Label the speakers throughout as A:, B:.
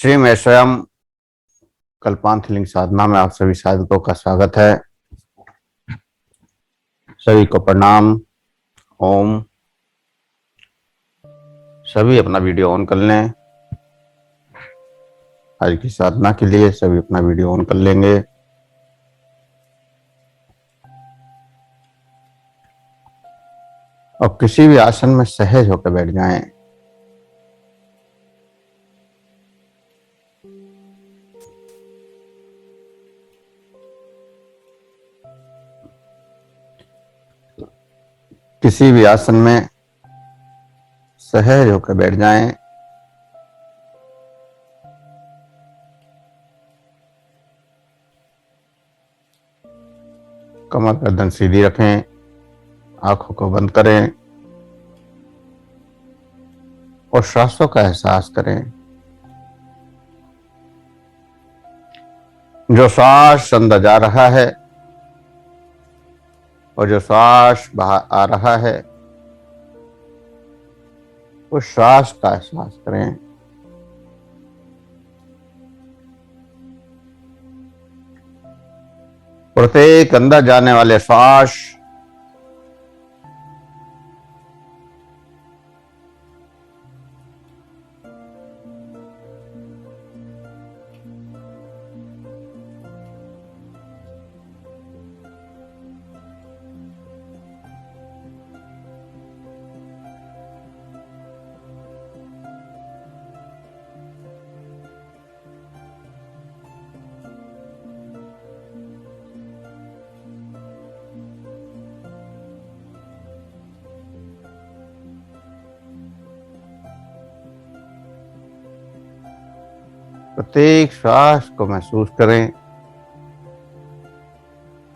A: श्री मैं स्वयं कल्पांत साधना में आप सभी साधकों का स्वागत है। सभी को प्रणाम। ओम। सभी अपना वीडियो ऑन कर लें। आज की साधना के लिए सभी अपना वीडियो ऑन कर लेंगे। और किसी भी आसन में सहज होकर बैठ जाएं। किसी भी आसन में सहज होकर बैठ जाएं। कमर गर्दन सीधी रखें, आंखों को बंद करें और सांसों का एहसास करें। जो श्वास अंदर जा रहा है और जो श्वास बाहर आ रहा है, उस श्वास का एहसास करें। प्रत्येक अंदर जाने वाले श्वास प्रत्येक श्वास को महसूस करें।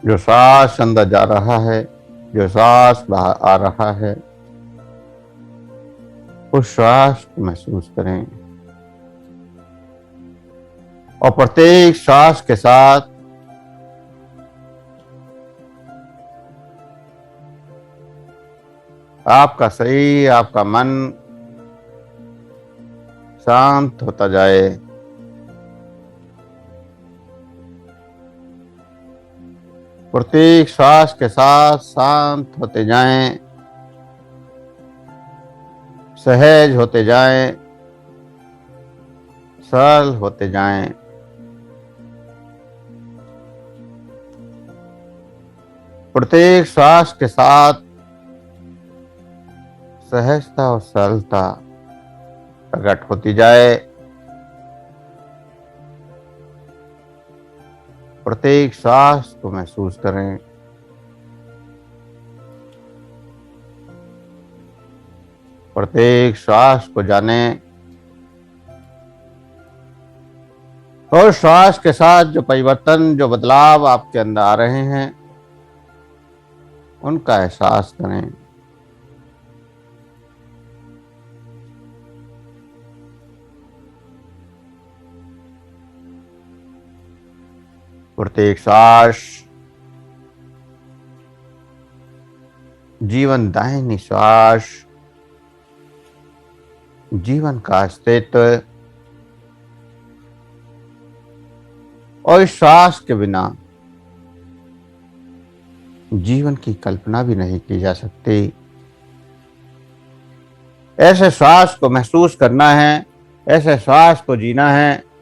A: जो श्वास अंदर जा रहा है, जो श्वास बाहर आ रहा है, उस श्वास को महसूस करें। और प्रत्येक श्वास के साथ आपका शरीर, आपका मन शांत होता जाए। प्रत्येक श्वास के साथ शांत होते जाएं, सहज होते जाएं, सरल होते जाएं। प्रत्येक श्वास के साथ सहजता और सरलता प्रकट होती जाए। प्रत्येक श्वास को महसूस करें। प्रत्येक श्वास को जानें और श्वास के साथ जो परिवर्तन, जो बदलाव आपके अंदर आ रहे हैं, उनका एहसास करें। प्रत्येक श्वास जीवनदायिनी श्वास, जीवन का अस्तित्व। और इस श्वास के बिना जीवन की कल्पना भी नहीं की जा सकती। ऐसे श्वास को महसूस करना है, ऐसे श्वास को जीना है।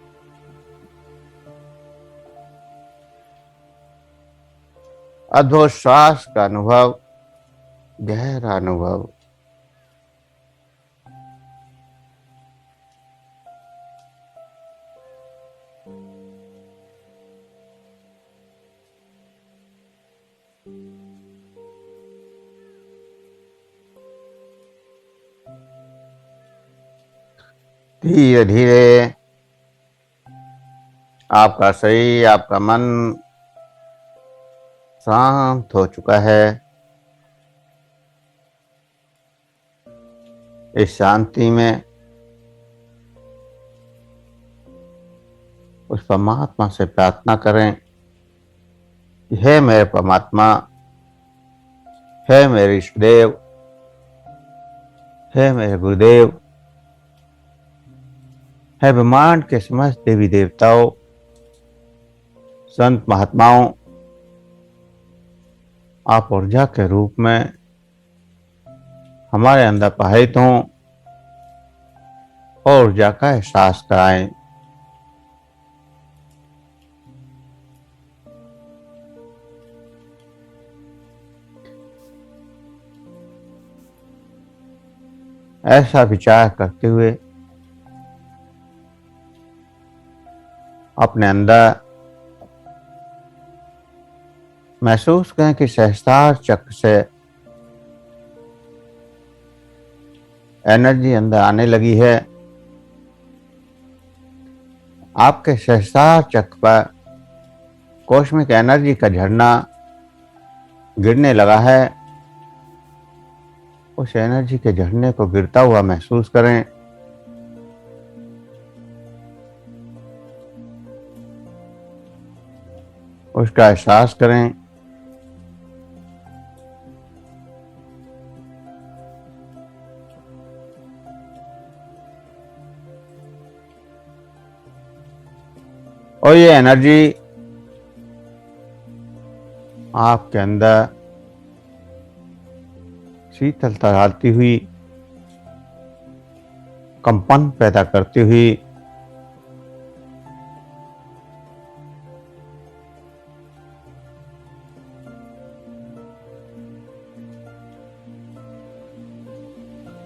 A: अद्भुत श्वास का अनुभव, गहरा अनुभव। धीरे धीरे आपका शरीर, आपका मन शांत हो चुका है। इस शांति में उस परमात्मा से प्रार्थना करें, हे मेरे परमात्मा, हे मेरे इष्टदेव, हे मेरे गुरुदेव, है ब्रह्मांड के समस्त देवी देवताओं, संत महात्माओं, आप ऊर्जा के रूप में हमारे अंदर प्रवाहित हों और ऊर्जा का एहसास कराएं। ऐसा विचार करते हुए अपने अंदर महसूस करें कि सहस्त्रार चक्र से एनर्जी अंदर आने लगी है। आपके सहस्त्रार चक्र पर कॉस्मिक एनर्जी का झरना गिरने लगा है। उस एनर्जी के झरने को गिरता हुआ महसूस करें। उसका एहसास करें। और ये एनर्जी आपके अंदर शीतलता डालती हुई, कंपन पैदा करती हुई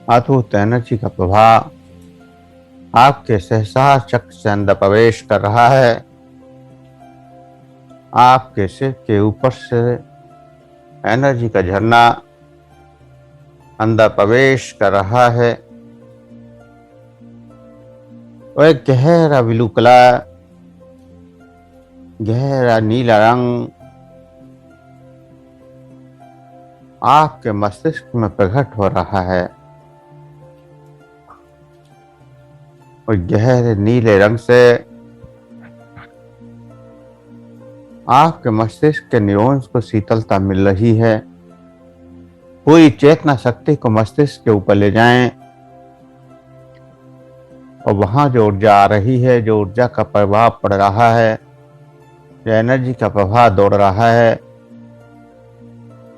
A: अद्भुत एनर्जी का प्रभाव आपके सहस्त्रार चक्र से अंदर प्रवेश कर रहा है। आपके सिर के ऊपर से एनर्जी का झरना अंदर प्रवेश कर रहा है और एक गहरा ब्लू कलर, गहरा नीला रंग आपके मस्तिष्क में प्रकट हो रहा है और गहरे नीले रंग से आपके मस्तिष्क के न्यूरॉन्स को शीतलता मिल रही है। पूरी चेतना शक्ति को मस्तिष्क के ऊपर ले जाएं और वहां जो ऊर्जा आ रही है, जो ऊर्जा का प्रभाव पड़ रहा है, जो एनर्जी का प्रभाव दौड़ रहा है,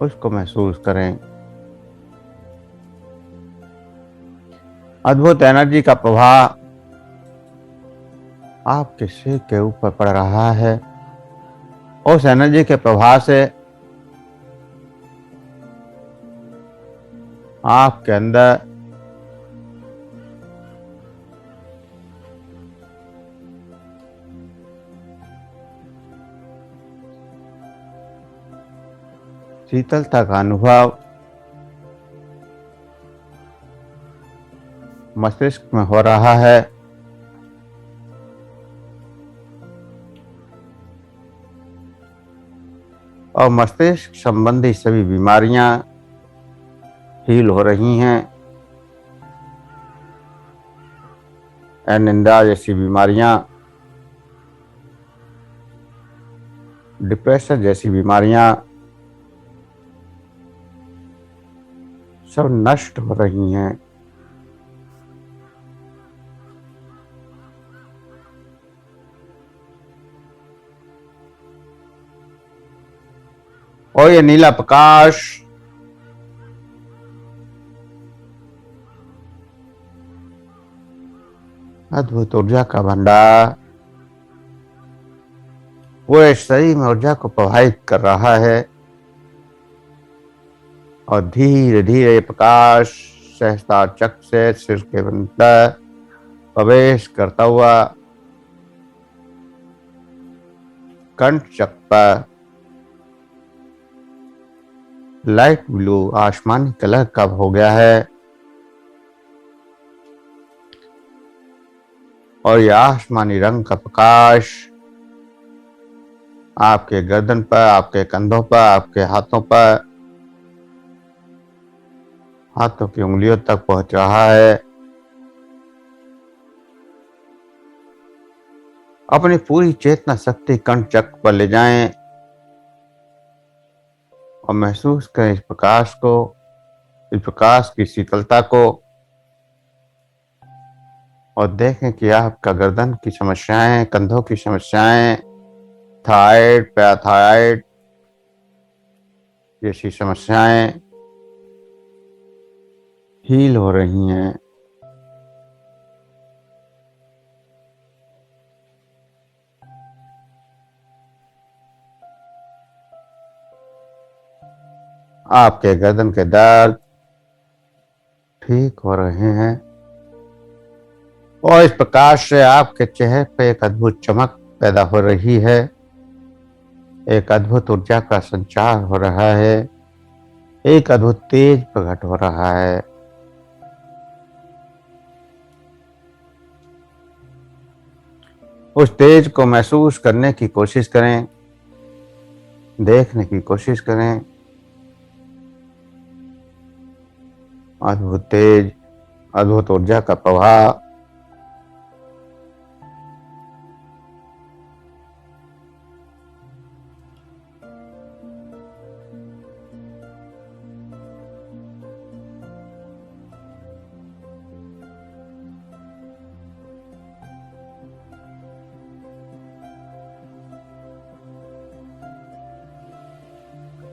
A: उसको महसूस करें। अद्भुत एनर्जी का प्रभाव आपके सिर के ऊपर पड़ रहा है। उस एनर्जी के प्रभाव से आपके अंदर शीतलता का अनुभव मस्तिष्क में हो रहा है और मस्तिष्क संबंधी सभी बीमारियां हील हो रही हैं। निंदा जैसी बीमारियां, डिप्रेशन जैसी बीमारियां सब नष्ट हो रही हैं। और ये नीला प्रकाश अद्भुत ऊर्जा का भंडार पूरे शरीर में ऊर्जा को प्रवाहित कर रहा है और धीरे धीरे ये प्रकाश सहस्त्रार चक्र से सिर के अंदर प्रवेश करता हुआ कंठ चक्र पर लाइट ब्लू आसमानी कलर का हो गया है और यह आसमानी रंग का प्रकाश आपके गर्दन पर, आपके कंधों पर, आपके हाथों पर, हाथों की उंगलियों तक पहुंच रहा है। अपनी पूरी चेतना शक्ति कंठ चक्र पर ले जाएं और महसूस करें इस प्रकाश को, इस प्रकाश की शीतलता को और देखें कि आपका गर्दन की समस्याएं, कंधों की समस्याएं, थायराइड, पैराथायराइड जैसी समस्याएं हील हो रही हैं। आपके गर्दन के दर्द ठीक हो रहे हैं और इस प्रकाश से आपके चेहरे पे एक अद्भुत चमक पैदा हो रही है। एक अद्भुत ऊर्जा का संचार हो रहा है। एक अद्भुत तेज प्रकट हो रहा है। उस तेज को महसूस करने की कोशिश करें, देखने की कोशिश करें। अद्भुत तेज, अद्भुत ऊर्जा का प्रवाह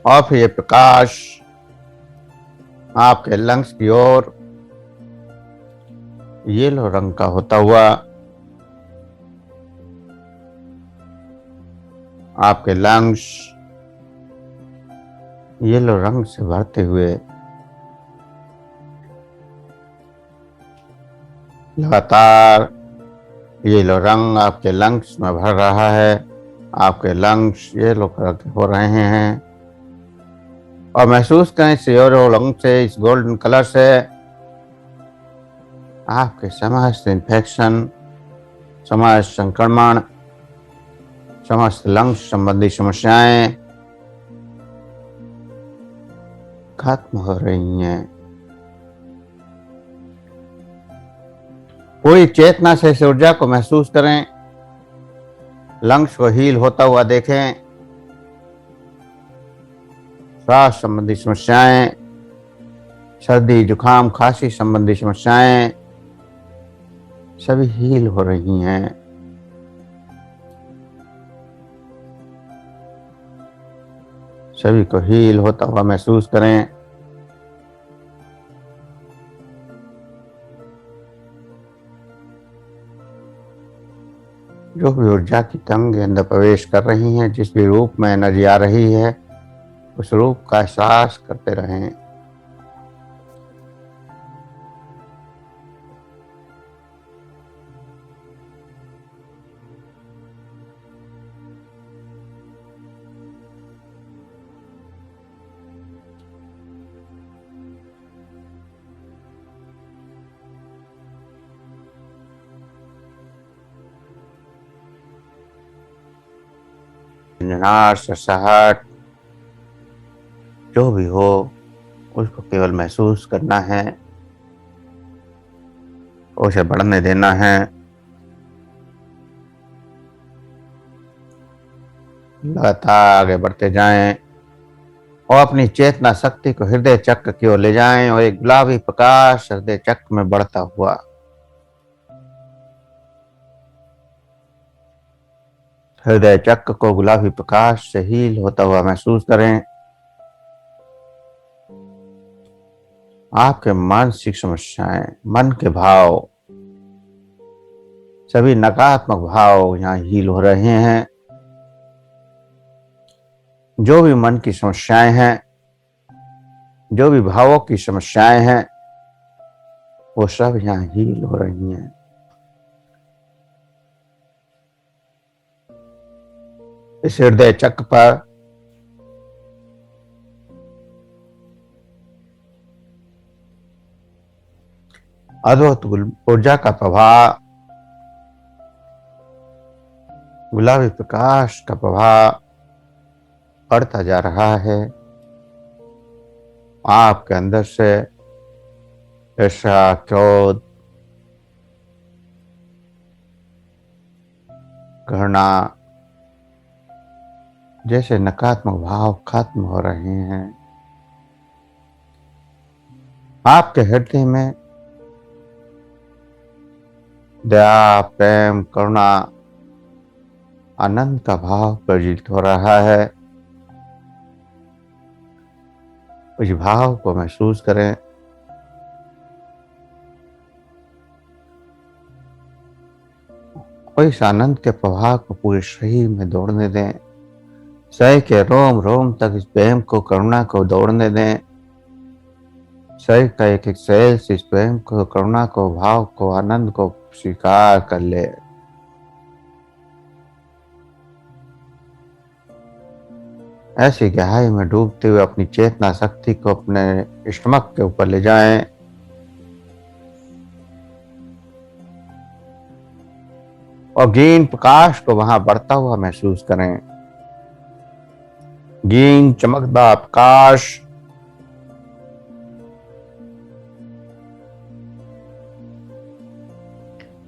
A: और फिर ये प्रकाश आपके लंग्स की ओर येलो रंग का होता हुआ आपके लंग्स येलो रंग से भरते हुए लगातार येलो रंग आपके लंग्स में भर रहा है। आपके लंग्स येलो कलर के हो रहे हैं और महसूस करें इस येलो रंग से, इस गोल्डन कलर से आपके समस्त इन्फेक्शन, समस्त संक्रमण, समस्त लंग्स संबंधी समस्याएं खत्म हो रही हैं। पूरी चेतना से इस ऊर्जा को महसूस करें। लंग्स को हील होता हुआ देखें। श्वास संबंधी समस्याएं, सर्दी, जुकाम, खांसी संबंधी समस्याएं सभी हील हो रही हैं। सभी को हील होता हुआ महसूस करें। जो भी ऊर्जा की तरंगें अंदर प्रवेश कर रही हैं, जिस भी रूप में एनर्जी आ रही है, उस रूप का एहसास करते रहें। झंझनाहट, सरसराहट जो भी हो, उसको केवल महसूस करना है, उसे बढ़ने देना है। लगातार आगे बढ़ते जाएं और अपनी चेतना शक्ति को हृदय चक्र की ओर ले जाएं और एक गुलाबी प्रकाश हृदय चक्र में बढ़ता हुआ हृदय चक्र को गुलाबी प्रकाश से हील होता हुआ महसूस करें। आपके मानसिक समस्याएं, मन के भाव, सभी नकारात्मक भाव यहाँ हील हो रहे हैं। जो भी मन की समस्याएं हैं, जो भी भावों की समस्याएं हैं, वो सब यहाँ हील हो रही हैं। इस हृदय चक्र पर अद्भुत ऊर्जा का प्रभाव, गुलाबी प्रकाश का प्रभाव बढ़ता जा रहा है। आपके अंदर से ईर्ष्या, क्रोध, घृणा जैसे नकारात्मक भाव खत्म हो रहे हैं। आपके हृदय में दया, प्रेम, करुणा, आनंद का भाव प्रज्वलित हो रहा है। उस भाव को महसूस करें। और इस आनंद के प्रवाह को पूरे शरीर में दौड़ने दें। शरीर के रोम रोम तक इस प्रेम को, करुणा को दौड़ने दें। शरीर का एक एक सेल से इस प्रेम को, करुणा को, भाव को, आनंद को स्वीकार कर ले। ऐसी गहराई में डूबते हुए अपनी चेतना शक्ति को अपने स्टमक के ऊपर ले जाएं। और ग्रीन प्रकाश को वहां बढ़ता हुआ महसूस करें। ग्रीन चमकदार प्रकाश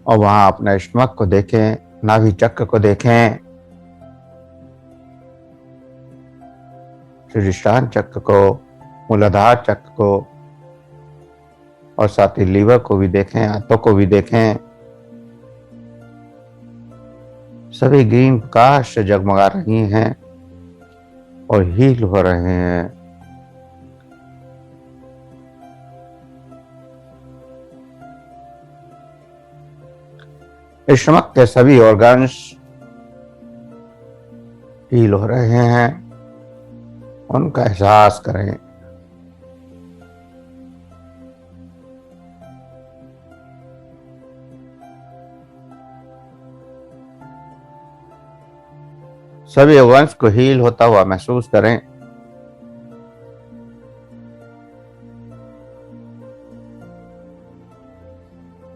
A: और वहां अपने स्टमक को देखें, नाभि चक्र को देखें, शीर्षासन चक्र को, मूलाधार चक्र को, और साथ ही लीवर को भी देखें, हाथों को भी देखें। सभी ग्रीन प्रकाश से जगमगा रही हैं और हील हो रहे हैं। इस स्टमक के सभी ऑर्गन्स हील हो रहे हैं, उनका एहसास करें। सभी ऑर्गन्स को हील होता हुआ महसूस करें।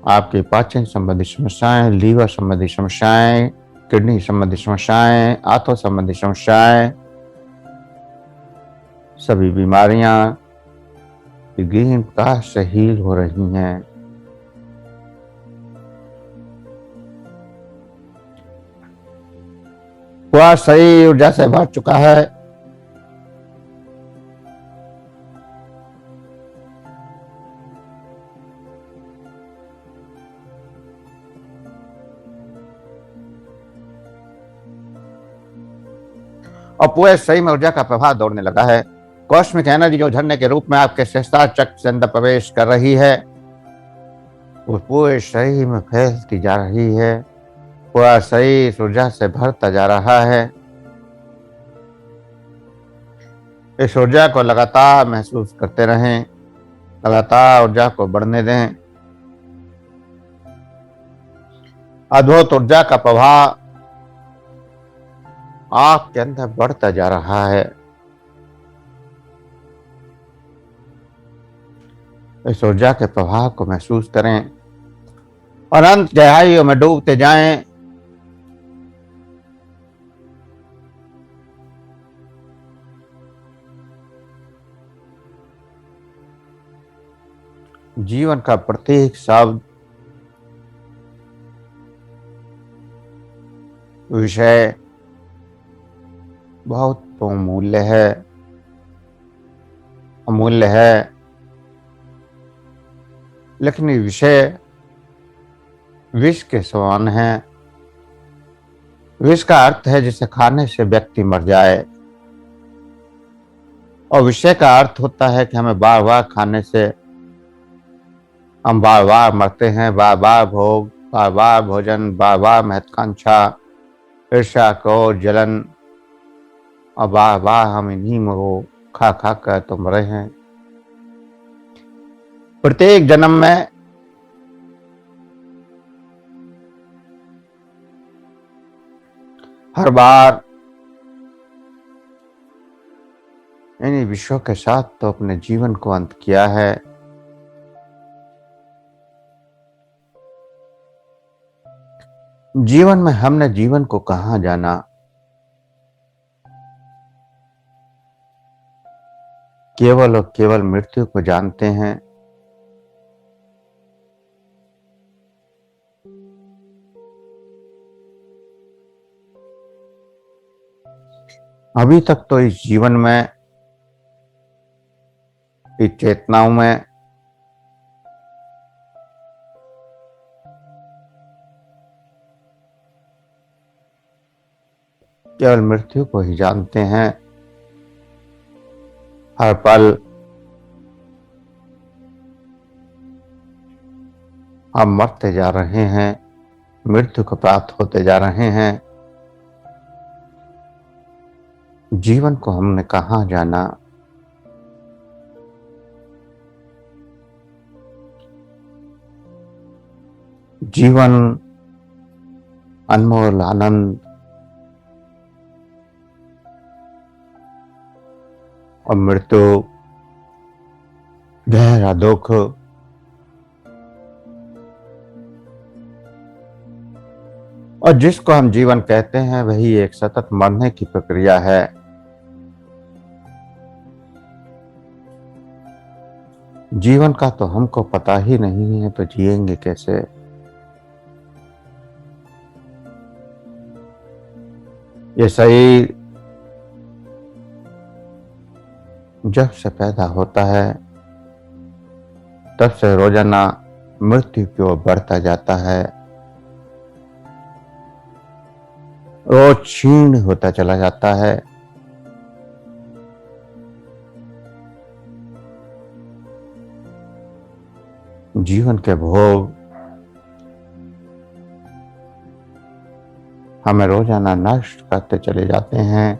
A: आपकी पाचन संबंधी समस्याएं, लीवर संबंधी समस्याएं, किडनी संबंधी समस्याएं, आंतों संबंधी समस्याएं, सभी बीमारियां ग्रीन प्रकाश से हील हो रही हैं। वह सही ऊर्जा से भर चुका है। और पूरे शरीर में ऊर्जा का प्रभाव दौड़ने लगा है। कॉस्मिक एनर्जी जो झरने के रूप में आपके सहस्त्रार चक्र से अंदर प्रवेश कर रही है, वो पूरे शरीर में फैलती जा रही है। पूरा शरीर ऊर्जा से भरता जा रहा है। इस ऊर्जा को लगातार महसूस करते रहें, लगातार ऊर्जा को बढ़ने दें। अद्भुत ऊर्जा का प्रभाव आपके अंदर बढ़ता जा रहा है। इस ऊर्जा के प्रभाव को महसूस करें और अनंत गहराइयों में डूबते जाएं। जीवन का प्रत्येक शब्द, विषय बहुत बहुमूल्य है, अमूल्य है। लेकिन ये विषय विष के समान है। विष का अर्थ है जिसे खाने से व्यक्ति मर जाए, और विषय का अर्थ होता है कि हमें बार बार खाने से हम बार बार मरते हैं। बार बार भोग, बार बार भोजन, बार बार महत्वाकांक्षा, ईर्ष्या, क्रोध, जलन, और बार बार हम इन्हीं में वो खा खा कर तो मरे हैं। प्रत्येक जन्म में हर बार इन्हीं विषयों के साथ तो अपने जीवन को अंत किया है। जीवन में हमने जीवन को कहां जाना, केवल और केवल मृत्यु को जानते हैं। अभी तक तो इस जीवन में, इस चेतनाओं में केवल मृत्यु को ही जानते हैं। हर पल हम मरते जा रहे हैं, मृत्यु को प्राप्त होते जा रहे हैं। जीवन को हमने कहाँ जाना। जीवन अनमोल आनंद और मृत्यु गहरा दुख। और जिसको हम जीवन कहते हैं वही एक सतत मरने की प्रक्रिया है। जीवन का तो हमको पता ही नहीं है, तो जिएंगे कैसे। ये शरीर जब से पैदा होता है तब से रोजाना मृत्यु की ओर बढ़ता जाता है, रोज क्षीण होता चला जाता है। जीवन के भोग हमें रोजाना नष्ट करते चले जाते हैं,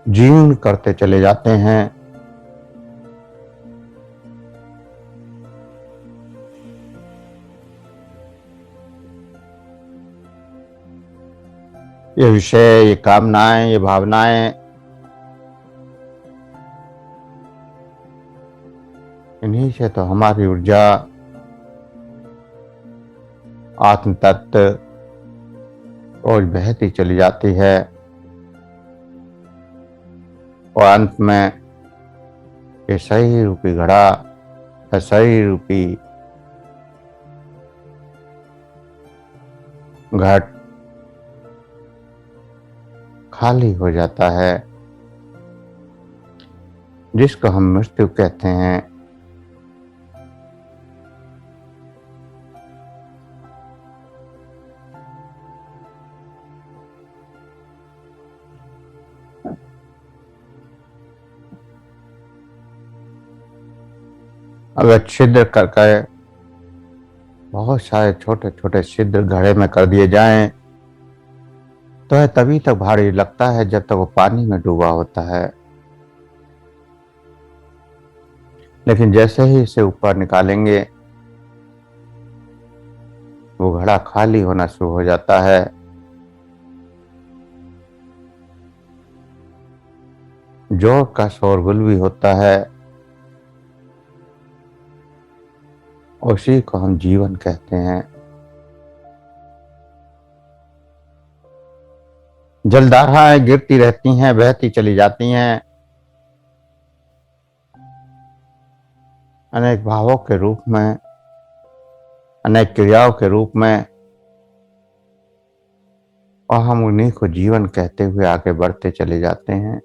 A: जीर्ण करते चले जाते हैं। ये विषय, ये कामनाएं, ये भावनाएं, इन्हीं से तो हमारी ऊर्जा, आत्म तत्व रोज बहती चली जाती है और अंत में ये शरीर रूपी घड़ा, शरीर रूपी घट खाली हो जाता है, जिसको हम मृत्यु कहते हैं। अगर छिद्र करके बहुत सारे छोटे छोटे छिद्र घड़े में कर दिए जाएं तो यह तभी तक भारी लगता है जब तक वो पानी में डूबा होता है, लेकिन जैसे ही इसे ऊपर निकालेंगे वो घड़ा खाली होना शुरू हो जाता है। जोर का शोरगुल भी होता है, उसी को हम जीवन कहते हैं। जलधाराएं गिरती रहती हैं, बहती चली जाती हैं, अनेक भावों के रूप में, अनेक क्रियाओं के रूप में, और हम उन्हीं को जीवन कहते हुए आगे बढ़ते चले जाते हैं।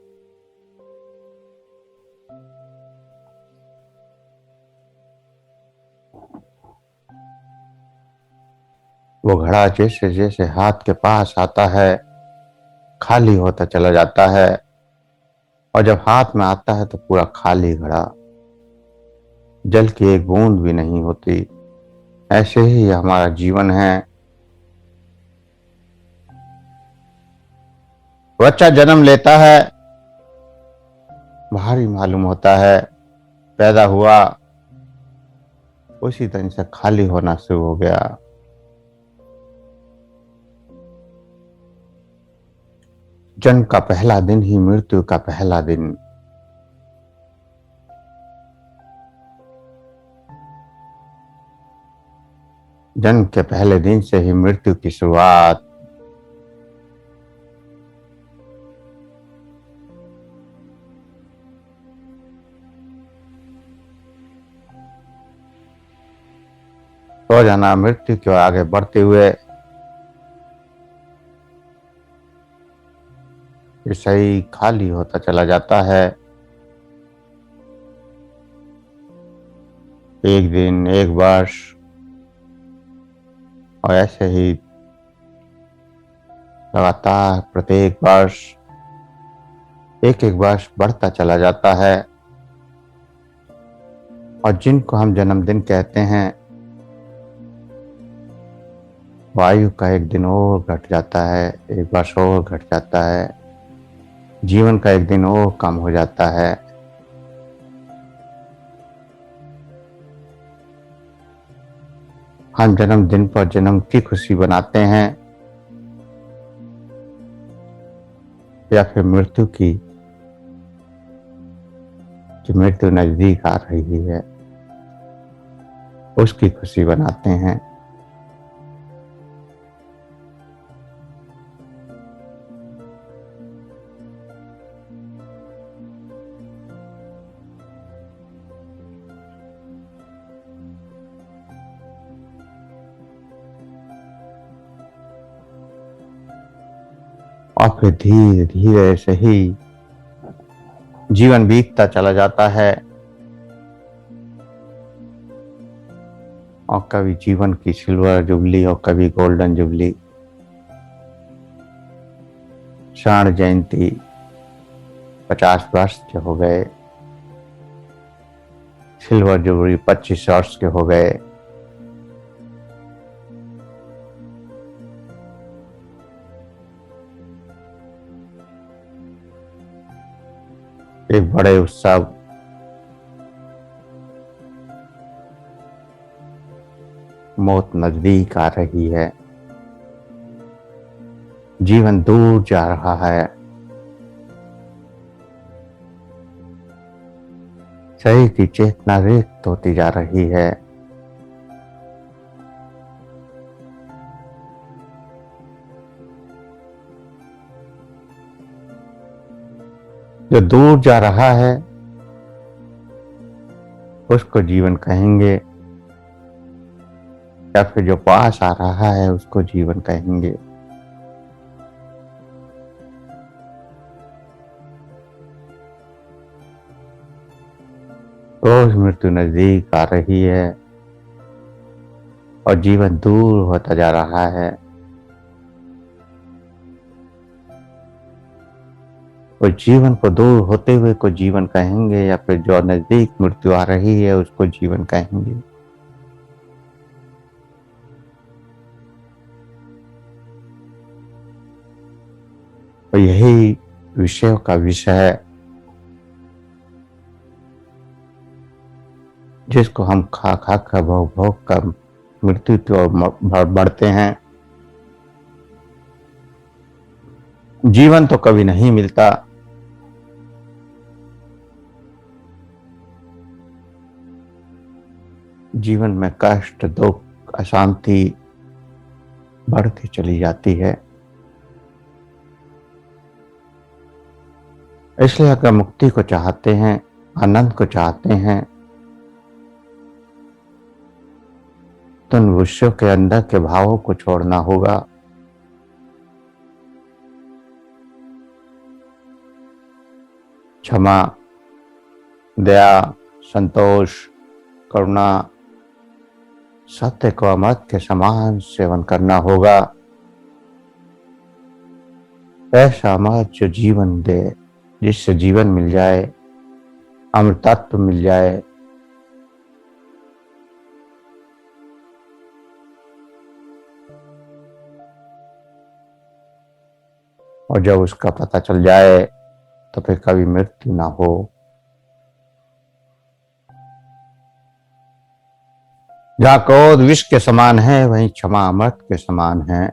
A: वो घड़ा जैसे जैसे हाथ के पास आता है खाली होता चला जाता है, और जब हाथ में आता है तो पूरा खाली घड़ा, जल की एक बूंद भी नहीं होती। ऐसे ही हमारा जीवन है। बच्चा जन्म लेता है, भारी मालूम होता है, पैदा हुआ उसी दिन से खाली होना शुरू हो गया। जन्म का पहला दिन ही मृत्यु का पहला दिन। जन्म के पहले दिन से ही मृत्यु की शुरुआत। रोजाना मृत्यु की ओर आगे बढ़ते हुए ये शरीर खाली होता चला जाता है। एक दिन, एक वर्ष, और ऐसे ही लगातार प्रत्येक वर्ष एक एक वर्ष बढ़ता चला जाता है और जिनको हम जन्मदिन कहते हैं, वायु का एक दिन और घट जाता है, एक वर्ष और घट जाता है, जीवन का एक दिन और कम हो जाता है। हम जन्मदिन पर जन्म की खुशी बनाते हैं या फिर मृत्यु की, कि मृत्यु नजदीक आ रही है, उसकी खुशी बनाते हैं। और फिर धीरे धीरे से ही जीवन बीतता चला जाता है और कभी जीवन की सिल्वर जुबली और कभी गोल्डन जुबली। स्वर्ण जयंती 50 वर्ष के हो गए, सिल्वर जुबली 25 वर्ष के हो गए। एक बड़े उत्सव मौत नजदीक आ रही है, जीवन दूर जा रहा है, शरीर की चेतना रिक्त होती जा रही है। जो दूर जा रहा है उसको जीवन कहेंगे या फिर जो पास आ रहा है उसको जीवन कहेंगे। रोज मृत्यु नजदीक आ रही है और जीवन दूर होता जा रहा है। वो जीवन को दूर होते हुए को जीवन कहेंगे या फिर जो नजदीक मृत्यु आ रही है उसको जीवन कहेंगे। और यही विषयों का विषय है जिसको हम खा खा कर भोग भोग कर मृत्यु की ओर बढ़ते हैं। जीवन तो कभी नहीं मिलता, जीवन में कष्ट दुख अशांति बढ़ती चली जाती है। इसलिए अगर मुक्ति को चाहते हैं, आनंद को चाहते हैं, तो उन विषयों के अंदर के भावों को छोड़ना होगा। क्षमा, दया, संतोष, करुणा, सत्य को अमृत के समान सेवन करना होगा। ऐसा अमृत जो जीवन दे, जिससे जीवन मिल जाए, अमृतत्व मिल जाए। और जब उसका पता चल जाए तो फिर कभी मृत्यु ना हो। जहां क्रोध विष के समान है वहीं क्षमा अमृत के समान है।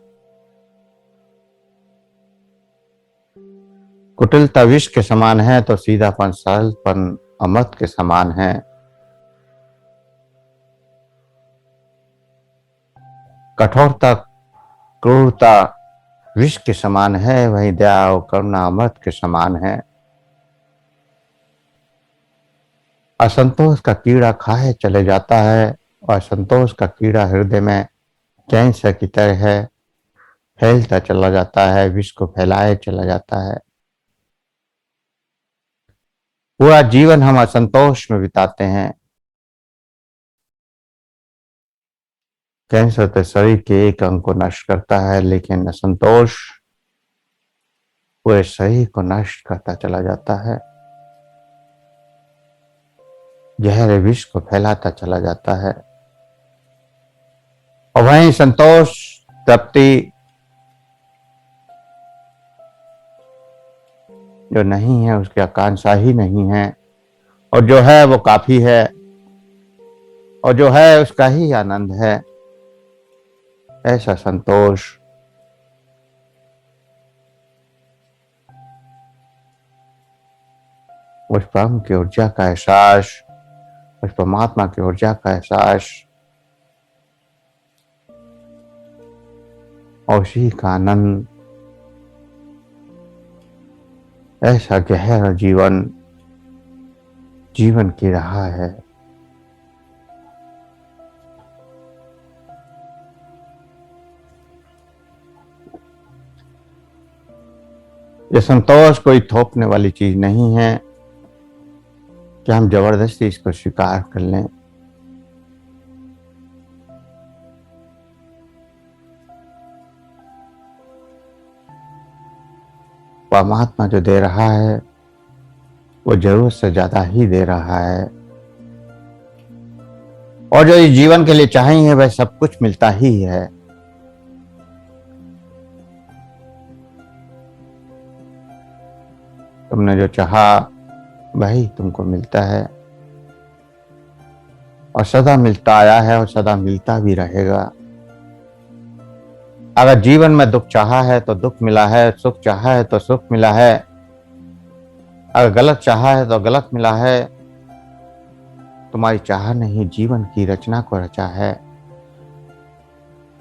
A: कुटिलता विष के समान है तो सीधापन सरलपन अमृत के समान है। कठोरता क्रूरता विष के समान है, वहीं दया और करुणा अमृत के समान है। असंतोष का कीड़ा खाए चले जाता है और असंतोष का कीड़ा हृदय में कैंसर की तरह है, फैलता चला जाता है, विष को फैलाए चला जाता है। पूरा जीवन हम असंतोष में बिताते हैं। कैंसर तो शरीर के एक अंग को नष्ट करता है, लेकिन असंतोष पूरे शरीर को नष्ट करता चला जाता है, जहर विष को फैलाता चला जाता है। और वहीं संतोष, तृप्ति जो नहीं है, उसकी आकांक्षा ही नहीं है, और जो है वो काफी है, और जो है उसका ही आनंद है। ऐसा संतोष उस ब्रह्म की ऊर्जा का एहसास, उस परमात्मा की ऊर्जा का एहसास और उसी का आनंद, ऐसा गहरा जीवन जीवन की रहा है। ये संतोष कोई थोपने वाली चीज नहीं है कि हम जबरदस्ती इसको स्वीकार कर लें। परमात्मा जो दे रहा है वो जरूरत से ज्यादा ही दे रहा है, और जो इस जीवन के लिए चाहिए वह सब कुछ मिलता ही है। तुमने जो चाहा वही तुमको मिलता है, और सदा मिलता आया है और सदा मिलता भी रहेगा। अगर जीवन में दुख चाहा है तो दुख मिला है, सुख चाहा है तो सुख मिला है, अगर गलत चाहा है तो गलत मिला है। तुम्हारी चाह ने ही जीवन की रचना को रचा है।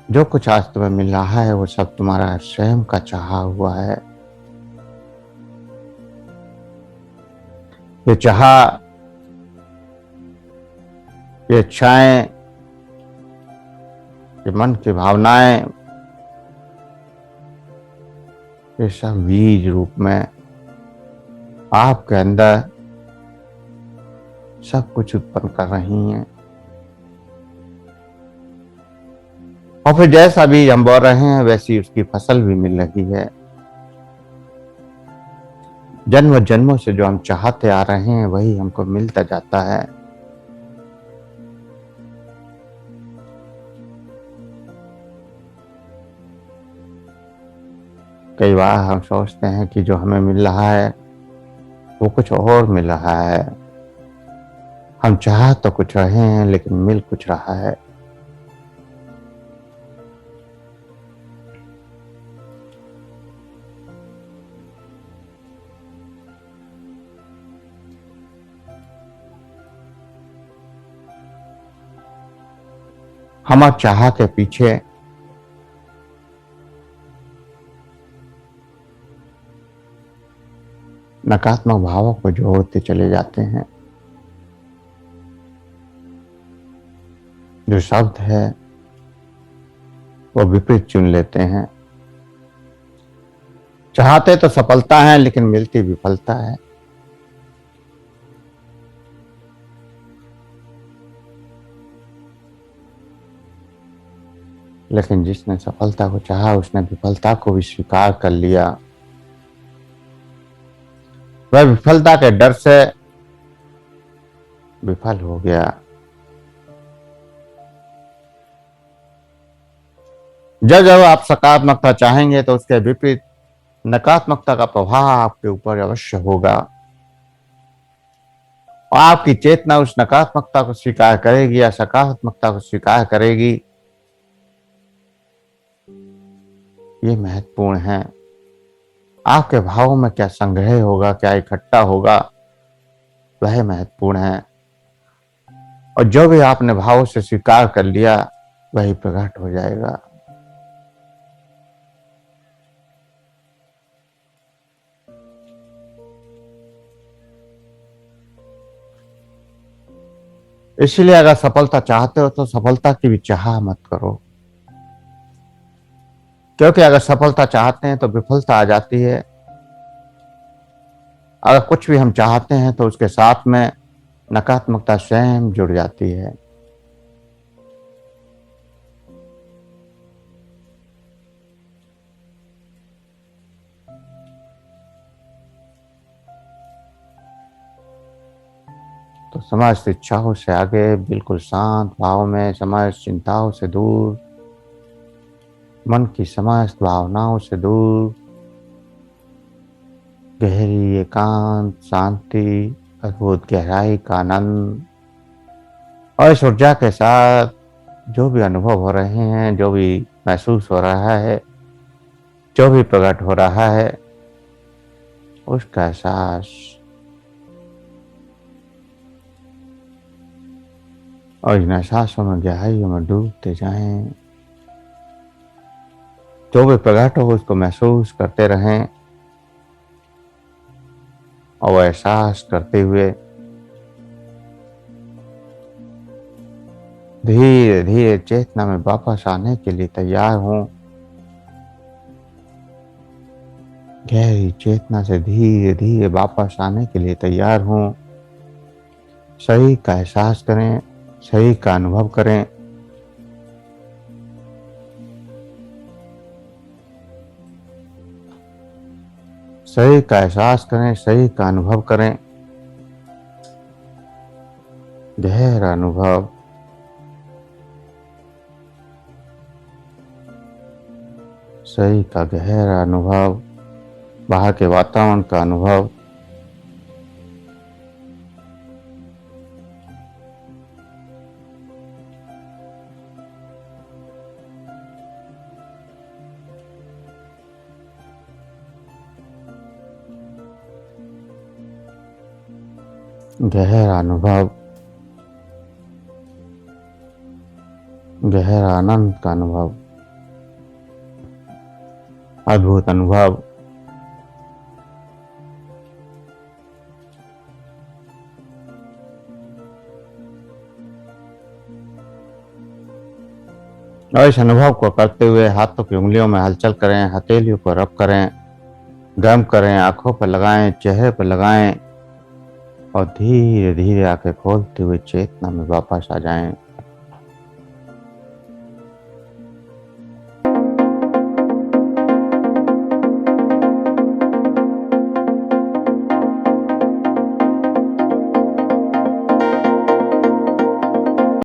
A: जो कुछ आज तुम्हें मिल रहा है वो सब तुम्हारा स्वयं का चाहा हुआ है। ये चाहा, ये इच्छाएं, ये मन की भावनाएं, ये सब बीज रूप में आपके अंदर सब कुछ उत्पन्न कर रही हैं। और फिर जैसा बीज हम बो रहे हैं वैसी उसकी फसल भी मिल रही है। जन्म जन्मों से जो हम चाहते आ रहे हैं वही हमको मिलता जाता है। कई बार हम सोचते हैं कि जो हमें मिल रहा है वो कुछ और मिल रहा है। हम चाह तो कुछ रहे हैं लेकिन मिल कुछ रहा है। हमारे चाह के पीछे नकारात्मक भावों को जोड़ते चले जाते हैं। जो शब्द है वो विपरीत चुन लेते हैं। चाहते तो सफलता है लेकिन मिलती विफलता है। लेकिन जिसने सफलता को चाहा उसने विफलता को भी स्वीकार कर लिया। वह विफलता के डर से विफल हो गया। जब जब आप सकारात्मकता चाहेंगे तो उसके विपरीत नकारात्मकता का प्रभाव आपके ऊपर अवश्य होगा, और आपकी चेतना उस नकारात्मकता को स्वीकार करेगी या सकारात्मकता को स्वीकार करेगी, ये महत्वपूर्ण है। आपके भावों में क्या संग्रह होगा, क्या इकट्ठा होगा, वह महत्वपूर्ण है। और जो भी आपने भावों से स्वीकार कर लिया वही प्रकट हो जाएगा। इसलिए अगर सफलता चाहते हो तो सफलता की भी चाह मत करो, क्योंकि अगर सफलता चाहते हैं तो विफलता आ जाती है। अगर कुछ भी हम चाहते हैं तो उसके साथ में नकारात्मकता स्वयं जुड़ जाती है। समस्त इच्छाओं से आगे, बिल्कुल शांत भाव में, समस्त चिंताओं से दूर, मन की समस्त भावनाओं से दूर, गहरी एकांत शांति, अद्भुत गहराई का आनंद, और इस ऊर्जा के साथ जो भी अनुभव हो रहे हैं, जो भी महसूस हो रहा है, जो भी प्रकट हो रहा है, उसका एहसास और इन एहसासों में गहराइयों में डूबते जाएं। जो भी प्रकट हो उसको महसूस करते रहें और वो एहसास करते हुए धीरे धीरे चेतना में वापस आने के लिए तैयार हों। गहरी चेतना से धीरे धीरे वापस आने के लिए तैयार हों। शरीर का एहसास करें, शरीर का अनुभव करें। शरीर का एहसास करें, शरीर का अनुभव करें। गहरा अनुभव, शरीर का गहरा अनुभव, बाहर के वातावरण का अनुभव। गहरा अनुभव, गहरा आनंद का अनुभव, अद्भुत अनुभव। और इस अनुभव को करते हुए हाथों की उंगलियों में हलचल करें, हथेलियों को रब करें, गर्म करें, आंखों पर लगाएं, चेहरे पर लगाएं और धीरे धीरे आंखें खोलते हुए चेतना में वापस आ जाएं।